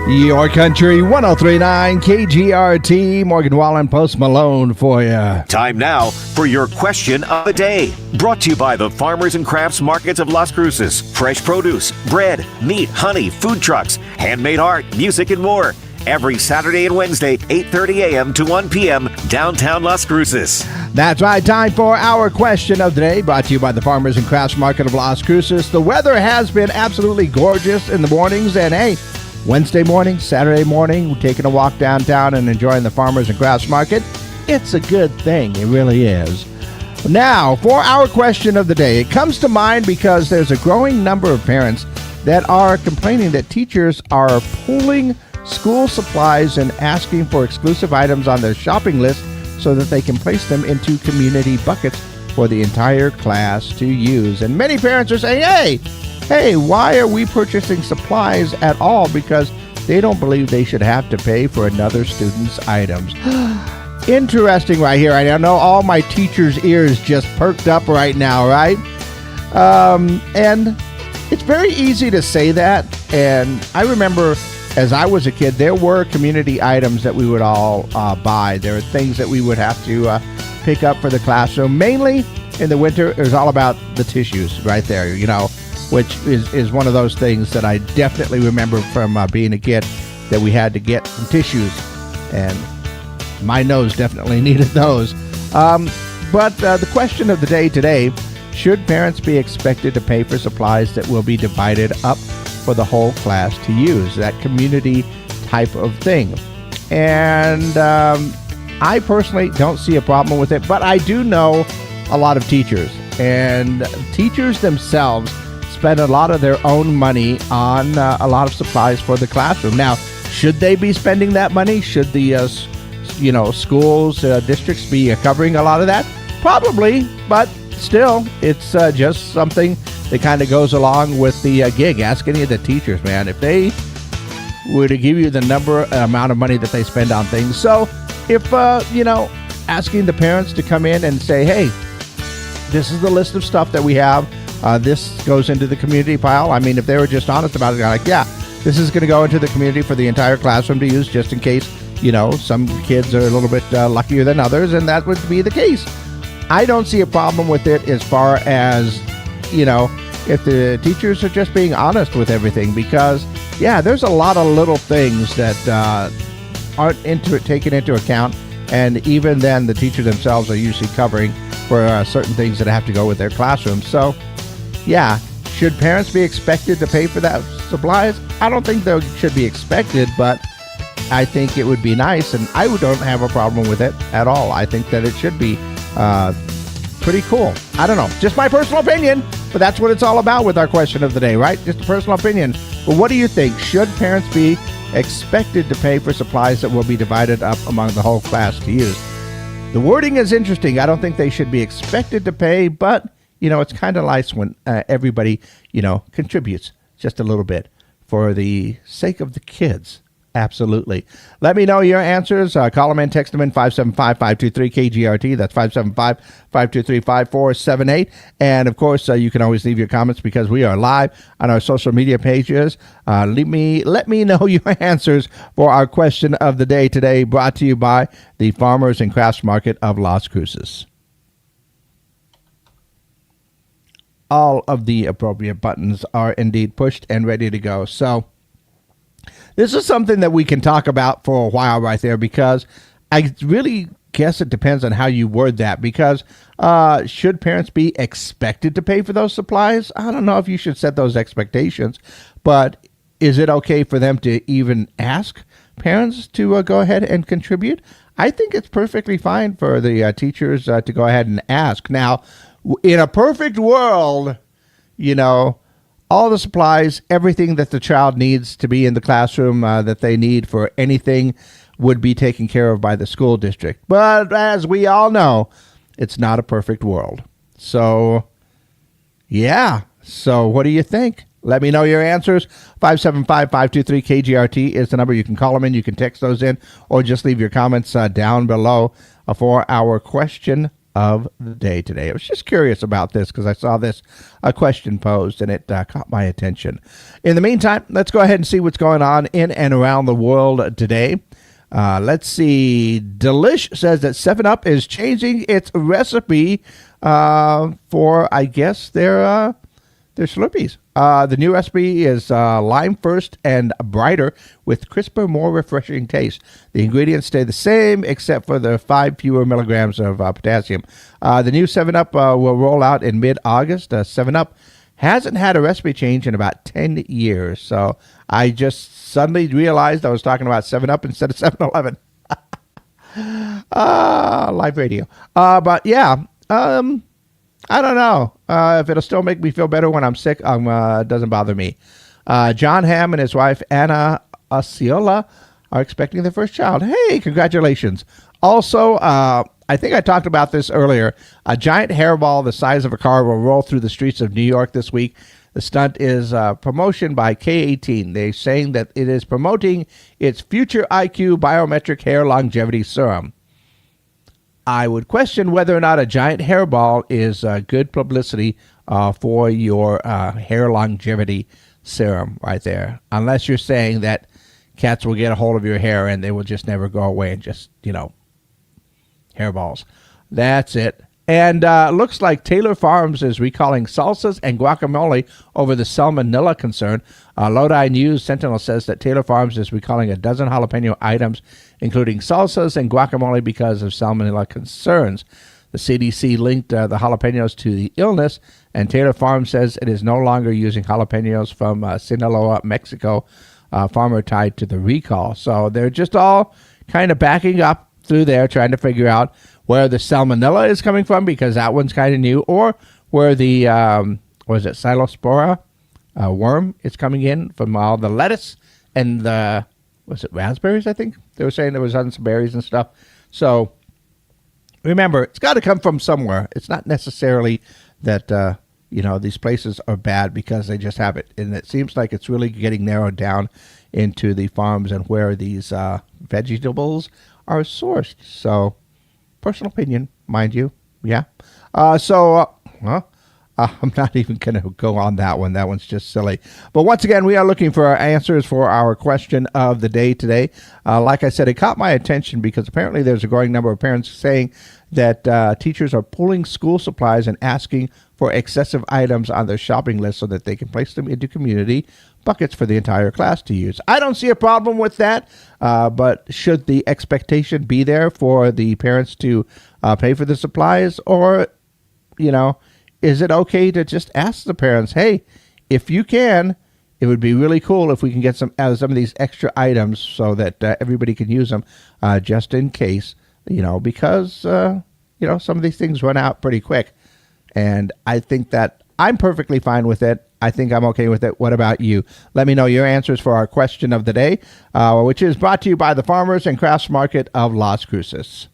Your Country 1039 KGRT, Morgan Wallen, Post Malone for you. Time now for your question of the day. Brought to you by the Farmers and Crafts Markets of Las Cruces. Fresh produce, bread, meat, honey, food trucks, handmade art, music, and more. Every Saturday and Wednesday, 8:30 a.m. to 1 p.m., downtown Las Cruces. That's right, time for our question of the day, brought to you by the Farmers and Crafts Market of Las Cruces. The weather has been absolutely gorgeous in the mornings, and hey, Wednesday morning, Saturday morning, we're taking a walk downtown and enjoying the Farmers and Crafts Market. It's a good thing. It really is. Now, for our question of the day, it comes to mind because there's a growing number of parents that are complaining that teachers are pulling school supplies and asking for exclusive items on their shopping list so that they can place them into community buckets for the entire class to use. And many parents are saying, hey, why are we purchasing supplies at all? Because they don't believe they should have to pay for another student's items. Interesting right here. I know all my teachers' ears just perked up right now, right? And it's very easy to say that. And I remember as I was a kid, there were community items that we would all buy. There were things that we would have to pick up for the classroom. Mainly in the winter, it was all about the tissues right there, you know, which is one of those things that I definitely remember from being a kid, that we had to get some tissues, and my nose definitely needed those. But the question of the day today, should parents be expected to pay for supplies that will be divided up for the whole class to use? That community type of thing. And I personally don't see a problem with it, but I do know a lot of teachers, and teachers themselves spend a lot of their own money on a lot of supplies for the classroom. Now, should they be spending that money? Should the schools, districts be covering a lot of that? Probably, but still, it's just something that kind of goes along with the gig. Ask any of the teachers, man, if they were to give you the amount of money that they spend on things. So if, asking the parents to come in and say, hey, this is the list of stuff that we have. This goes into the community pile. I mean, if they were just honest about it, they're like, yeah, this is going to go into the community for the entire classroom to use, just in case, some kids are a little bit luckier than others, and that would be the case. I don't see a problem with it as far as, if the teachers are just being honest with everything, because, yeah, there's a lot of little things that aren't taken into account, and even then the teachers themselves are usually covering for certain things that have to go with their classroom. So, yeah, should parents be expected to pay for that supplies? I don't think they should be expected, but I think it would be nice, and I don't have a problem with it at all. I think that it should be pretty cool. I don't know, just my personal opinion, but that's what it's all about with our question of the day, right? Just a personal opinion. But what do you think? Should parents be expected to pay for supplies that will be divided up among the whole class to use? The wording is interesting. I don't think they should be expected to pay, but it's kind of nice when everybody, contributes just a little bit for the sake of the kids. Absolutely. Let me know your answers. Call them in, text them in, 575-523-KGRT. That's 575-523-5478. And, of course, you can always leave your comments because we are live on our social media pages. Let me know your answers for our question of the day today, brought to you by the Farmers and Crafts Market of Las Cruces. All of the appropriate buttons are indeed pushed and ready to go. So this is something that we can talk about for a while right there, because I really guess it depends on how you word that, because should parents be expected to pay for those supplies? I don't know if you should set those expectations, but is it okay for them to even ask parents to go ahead and contribute? I think it's perfectly fine for the teachers to go ahead and ask. Now, in a perfect world, all the supplies, everything that the child needs to be in the classroom that they need for anything would be taken care of by the school district. But as we all know, it's not a perfect world. So, yeah. So what do you think? Let me know your answers. 575-523-KGRT is the number. You can call them in. You can text those in, or just leave your comments down below for our question of the day today. I was just curious about this because I saw this question posed and it caught my attention. In the meantime, let's go ahead and see what's going on in and around the world today. Let's see. Delish says that 7-Up is changing its recipe for, I guess, their Slurpees. The new recipe is lime first and brighter with crisper, more refreshing taste. The ingredients stay the same except for the 5 fewer milligrams of potassium. The new 7-Up will roll out in mid-August. 7-Up hasn't had a recipe change in about 10 years. So I just suddenly realized I was talking about 7-Up instead of 7-Eleven. Live radio. But yeah, I don't know if it'll still make me feel better when I'm sick. It doesn't bother me. John Hamm and his wife Anna Osceola are expecting their first child. Hey, congratulations. Also, I think I talked about this earlier. A giant hairball the size of a car will roll through the streets of New York this week. The stunt is promotion by K18. They're saying that it is promoting its Future IQ biometric hair longevity serum. I would question whether or not a giant hairball is good publicity for your hair longevity serum right there. Unless you're saying that cats will get a hold of your hair and they will just never go away and just, hairballs. That's it. And looks like Taylor Farms is recalling salsas and guacamole over the salmonella concern. Lodi News Sentinel says that Taylor Farms is recalling a dozen jalapeno items, including salsas and guacamole, because of salmonella concerns. The CDC linked the jalapenos to the illness, and Taylor Farms says it is no longer using jalapenos from Sinaloa, Mexico, farmer tied to the recall. So they're just all kind of backing up through there, trying to figure out where the salmonella is coming from, because that one's kind of new, or where the, Cylospora worm is coming in from all the lettuce and the, raspberries, I think? They were saying there was on some berries and stuff. So remember, it's got to come from somewhere. It's not necessarily that, these places are bad because they just have it. And it seems like it's really getting narrowed down into the farms and where these vegetables are sourced. So, personal opinion, mind you. Yeah. I'm not even going to go on that one. That one's just silly. But once again, we are looking for our answers for our question of the day today. Like I said, it caught my attention because apparently there's a growing number of parents saying that teachers are pulling school supplies and asking for excessive items on their shopping list so that they can place them into community buckets for the entire class to use. I don't see a problem with that, but should the expectation be there for the parents to pay for the supplies, or, is it okay to just ask the parents, hey, if you can, it would be really cool if we can get some of these extra items so that everybody can use them just in case, because, some of these things run out pretty quick. And I think that I'm perfectly fine with it. I think I'm okay with it. What about you? Let me know your answers for our question of the day, which is brought to you by the Farmers and Crafts Market of Las Cruces.